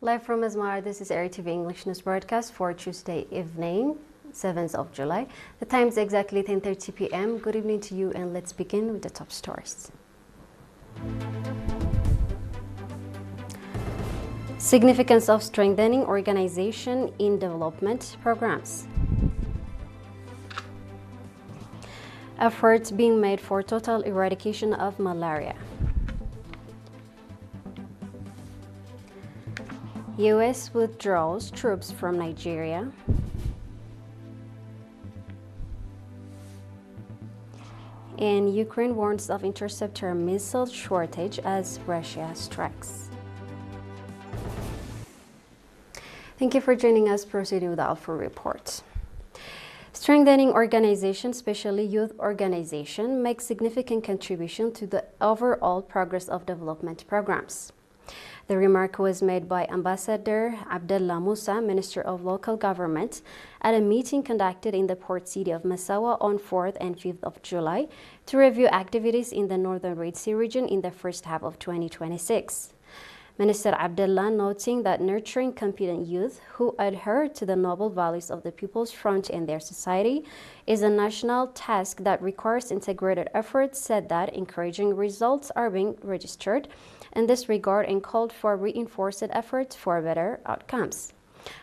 Live from Asmara, this is ERi-TV English News Broadcast for Tuesday evening, 7th of July. The time is exactly 10:30 p.m. Good evening to you, and let's begin with the top stories. Significance of strengthening organization in development programs. Efforts being made for total eradication of malaria. U.S. withdraws troops from Nigeria. And Ukraine warns of interceptor missile shortage as Russia strikes. Thank you for joining us. Proceeding with the full report. Strengthening organization, especially youth organization, makes significant contribution to the overall progress of development programs. The remark was made by Ambassador Abdullah Musa, Minister of Local Government, at a meeting conducted in the port city of Massawa on 4th and 5th of July to review activities in the northern Red Sea region in the first half of 2026. Minister Abdullah noting that nurturing competent youth who adhere to the noble values of the People's Front and their society is a national task that requires integrated efforts, said that encouraging results are being registered in this regard and called for reinforced efforts for better outcomes.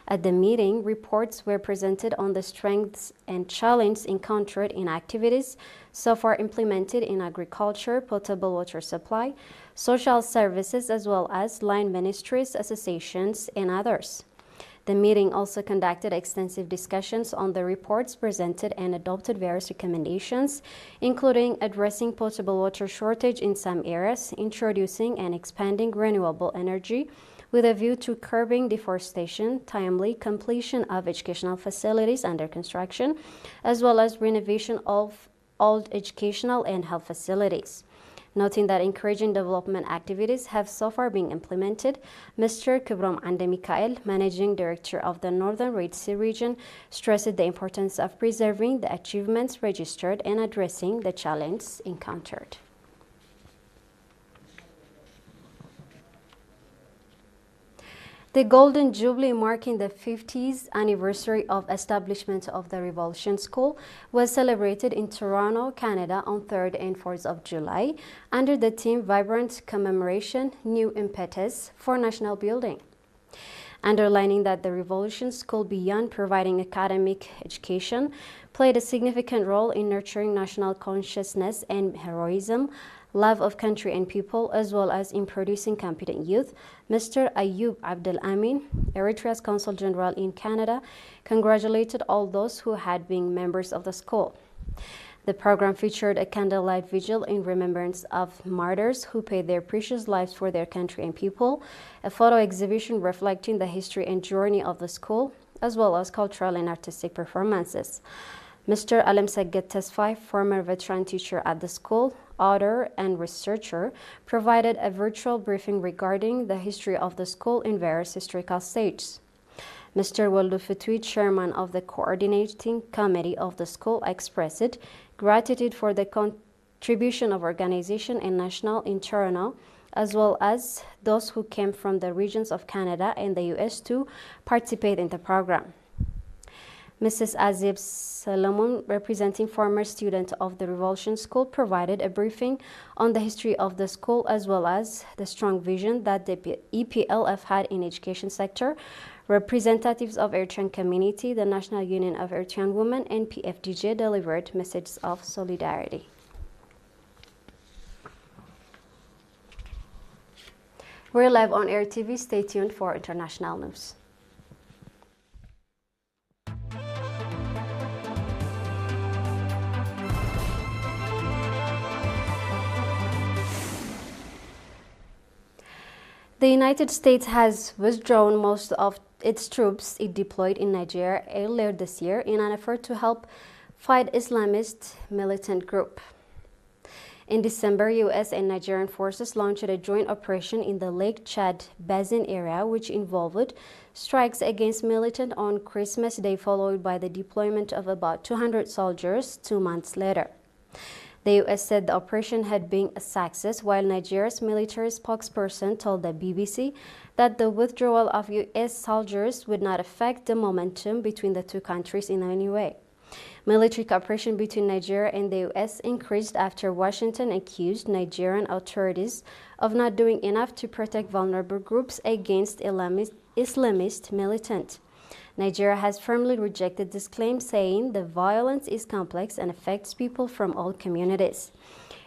At the meeting, reports were presented on the strengths and challenges encountered in activities so far implemented in agriculture, potable water supply, social services, as well as line ministries, associations, and others. The meeting also conducted extensive discussions on the reports presented and adopted various recommendations, including addressing potable water shortage in some areas, introducing and expanding renewable energy with a view to curbing deforestation, timely completion of educational facilities under construction, as well as renovation of old educational and health facilities. Noting that encouraging development activities have so far been implemented, Mr. Kibrom Ande Mikael, Managing Director of the Northern Red Sea region, stressed the importance of preserving the achievements registered and addressing the challenges encountered. The Golden Jubilee, marking the 50th anniversary of establishment of the Revolution School, was celebrated in Toronto, Canada on 3rd and 4th of July under the theme Vibrant Commemoration, New Impetus for National Building. Underlining that the Revolution School, beyond providing academic education, played a significant role in nurturing national consciousness and heroism, love of country and people, as well as in producing competent youth, Mr. Ayub Abdel Amin, Eritrea's Consul General in Canada, congratulated all those who had been members of the school. The program featured a candlelight vigil in remembrance of martyrs who paid their precious lives for their country and people, a photo exhibition reflecting the history and journey of the school, as well as cultural and artistic performances. Mr. Alam Saged Tesfai, former veteran teacher at the school, author and researcher, provided a virtual briefing regarding the history of the school in various historical stages. Mr. Waldo Fetui, chairman of the coordinating committee of the school, expressed gratitude for the contribution of organization and national, internal, as well as those who came from the regions of Canada and the U.S. to participate in the program. Mrs. Azib Solomon, representing former student of the Revolution School, provided a briefing on the history of the school as well as the strong vision that the EPLF had in education sector. Representatives of Eritrean community, the National Union of Eritrean Women, and PFDJ delivered messages of solidarity. We're live on ERi-TV. Stay tuned for international news. The United States has withdrawn most of its troops it deployed in Nigeria earlier this year in an effort to help fight Islamist militant group. In December, U.S. and Nigerian forces launched a joint operation in the Lake Chad Basin area, which involved strikes against militants on Christmas Day, followed by the deployment of about 200 soldiers 2 months later. The U.S. said the operation had been a success, while Nigeria's military spokesperson told the BBC that the withdrawal of U.S. soldiers would not affect the momentum between the two countries in any way. Military cooperation between Nigeria and the U.S. increased after Washington accused Nigerian authorities of not doing enough to protect vulnerable groups against Islamist militants. Nigeria has firmly rejected this claim, saying the violence is complex and affects people from all communities.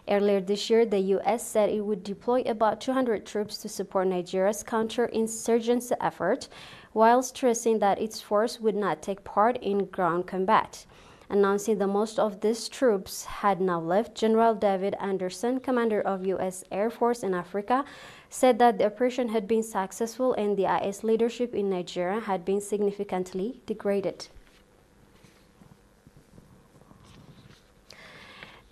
Earlier this year, the U.S. said it would deploy about 200 troops to support Nigeria's counterinsurgency effort, while stressing that its force would not take part in ground combat. Announcing that most of these troops had now left, General David Anderson, commander of U.S. Air Force in Africa, said that the operation had been successful and the IS leadership in Nigeria had been significantly degraded.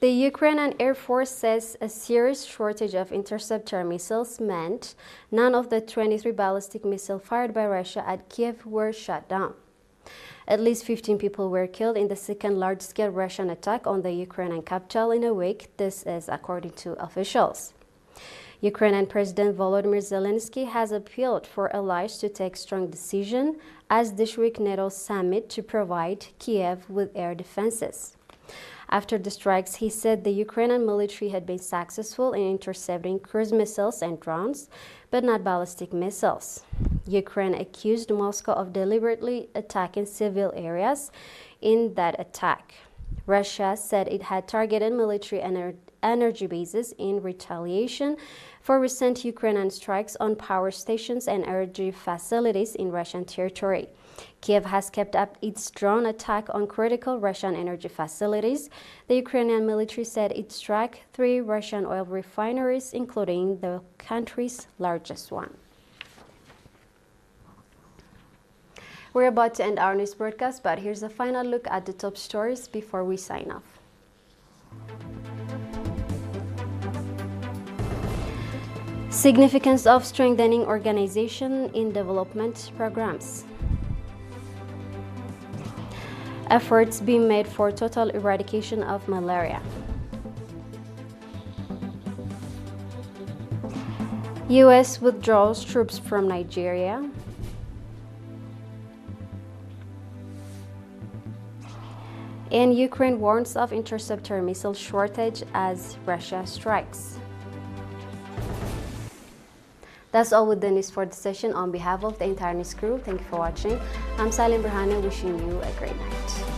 The Ukrainian Air Force says a serious shortage of interceptor missiles meant none of the 23 ballistic missiles fired by Russia at Kiev were shot down. At least 15 people were killed in the second large-scale Russian attack on the Ukrainian capital in a week. This is according to officials. Ukrainian President Volodymyr Zelensky has appealed for allies to take strong decisions as this week NATO summit to provide Kiev with air defenses. After the strikes, he said the Ukrainian military had been successful in intercepting cruise missiles and drones, but not ballistic missiles. Ukraine accused Moscow of deliberately attacking civil areas in that attack. Russia said it had targeted military energy bases in retaliation for recent Ukrainian strikes on power stations and energy facilities in Russian territory. Kiev has kept up its drone attack on critical Russian energy facilities. The Ukrainian military said it struck 3 Russian oil refineries, including the country's largest one. We're about to end our news broadcast, but here's a final look at the top stories before we sign off. Significance of strengthening organization in development programs. Efforts being made for total eradication of malaria. U.S. withdraws troops from Nigeria. And Ukraine warns of interceptor missile shortage as Russia strikes. That's all with the news for the session. On behalf of the entire news crew, thank you for watching. I'm Salim Burhani, wishing you a great night.